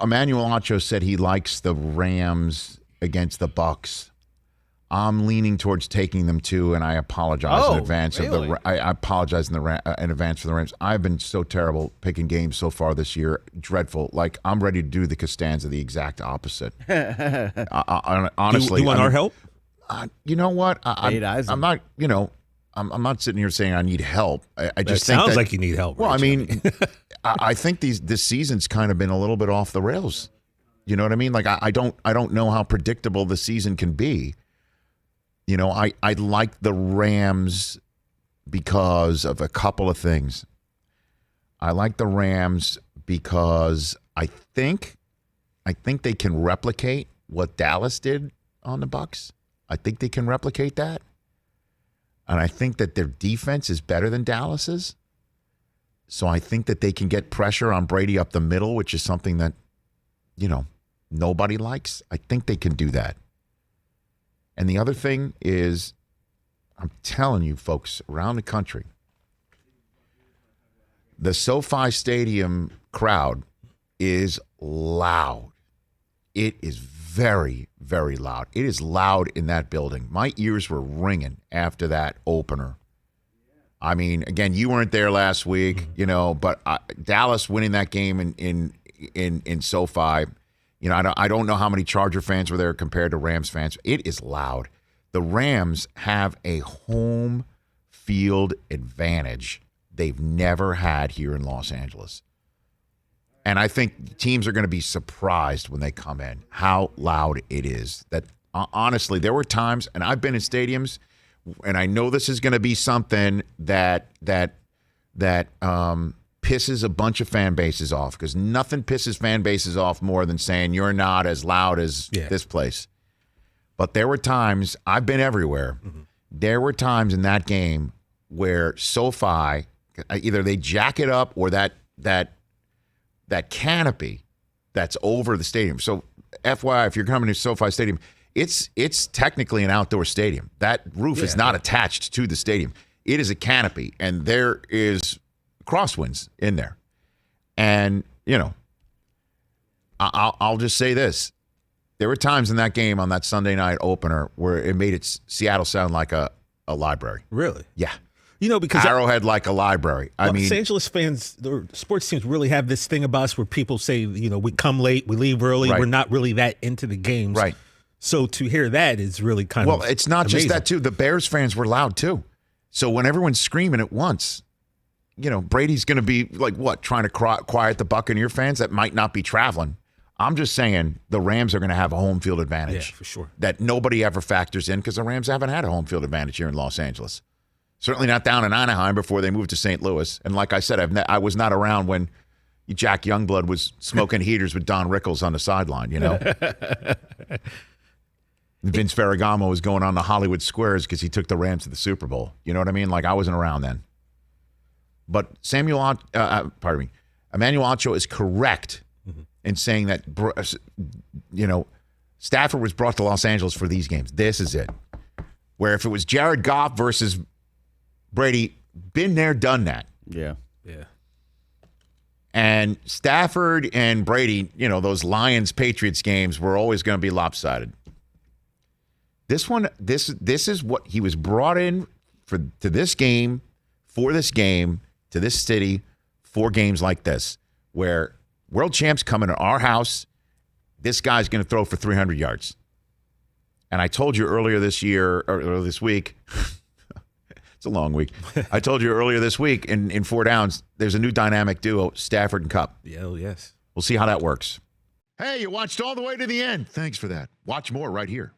Emmanuel Acho said he likes the Rams against the Bucs. I'm leaning towards taking them too, and I apologize in advance. Really? I apologize in advance for the Rams. I've been so terrible picking games so far this year. Dreadful. Like, I'm ready to do the Costanza the exact opposite. Honestly. Do you want our help? You know what? I'm not, I'm not sitting here saying I need help. I just think sounds like you need help. Well, Rich. I mean, I think this season's kind of been a little bit off the rails. You know what I mean? Like, I don't know how predictable the season can be. I like the Rams because of a couple of things. I like the Rams because I think they can replicate what Dallas did on the Bucs. I think they can replicate that. And I think that their defense is better than Dallas's. So I think that they can get pressure on Brady up the middle, which is something that, nobody likes. I think they can do that. And the other thing is, I'm telling you folks around the country, the SoFi Stadium crowd is loud. It is very, very loud. It is loud in that building. My ears were ringing after that opener. I mean, again, you weren't there last week, but Dallas winning that game in SoFi. I don't know how many Charger fans were there compared to Rams fans. It is loud. The Rams have a home field advantage they've never had here in Los Angeles. And I think teams are going to be surprised when they come in how loud it is. That honestly, there were times, and I've been in stadiums, and I know this is going to be something that pisses a bunch of fan bases off, because nothing pisses fan bases off more than saying you're not as loud as this place. But there were times, I've been everywhere, there were times in that game where SoFi, either they jack it up or that canopy that's over the stadium. So FYI, if you're coming to SoFi Stadium, it's technically an outdoor stadium. That roof is not attached to the stadium. It is a canopy, and there is crosswinds in there. And, I'll just say this. There were times in that game on that Sunday night opener where it made Seattle sound like a library. Really? Yeah. Because Arrowhead like a library. I mean, Los Angeles fans, the sports teams really have this thing about us where people say, we come late, we leave early, right. We're not really that into the games. Right. So to hear that is really kind of it's not amazing. just that, too. The Bears fans were loud, too. So when everyone's screaming at once, Brady's going to be like, what, trying to quiet the Buccaneer fans that might not be traveling. I'm just saying the Rams are going to have a home field advantage. Yeah, for sure. That nobody ever factors in, because the Rams haven't had a home field advantage here in Los Angeles. Certainly not down in Anaheim before they moved to St. Louis. And like I said, I was not around when Jack Youngblood was smoking heaters with Don Rickles on the sideline, Vince Ferragamo was going on the Hollywood Squares because he took the Rams to the Super Bowl. You know what I mean? Like, I wasn't around then. But Emmanuel Acho is correct in saying that, Stafford was brought to Los Angeles for these games. This is it. Where if it was Jared Goff versus Brady, been there, done that. Yeah. And Stafford and Brady, those Lions-Patriots games were always going to be lopsided. This one, this is what he was brought in to this game, for this game, to this city, for games like this, where world champs come into our house. This guy's going to throw for 300 yards. And I told you earlier this week, it's a long week. I told you earlier this week in 4 Downs, there's a new dynamic duo, Stafford and Kupp. Yeah, oh, yes. We'll see how that works. Hey, you watched all the way to the end. Thanks for that. Watch more right here.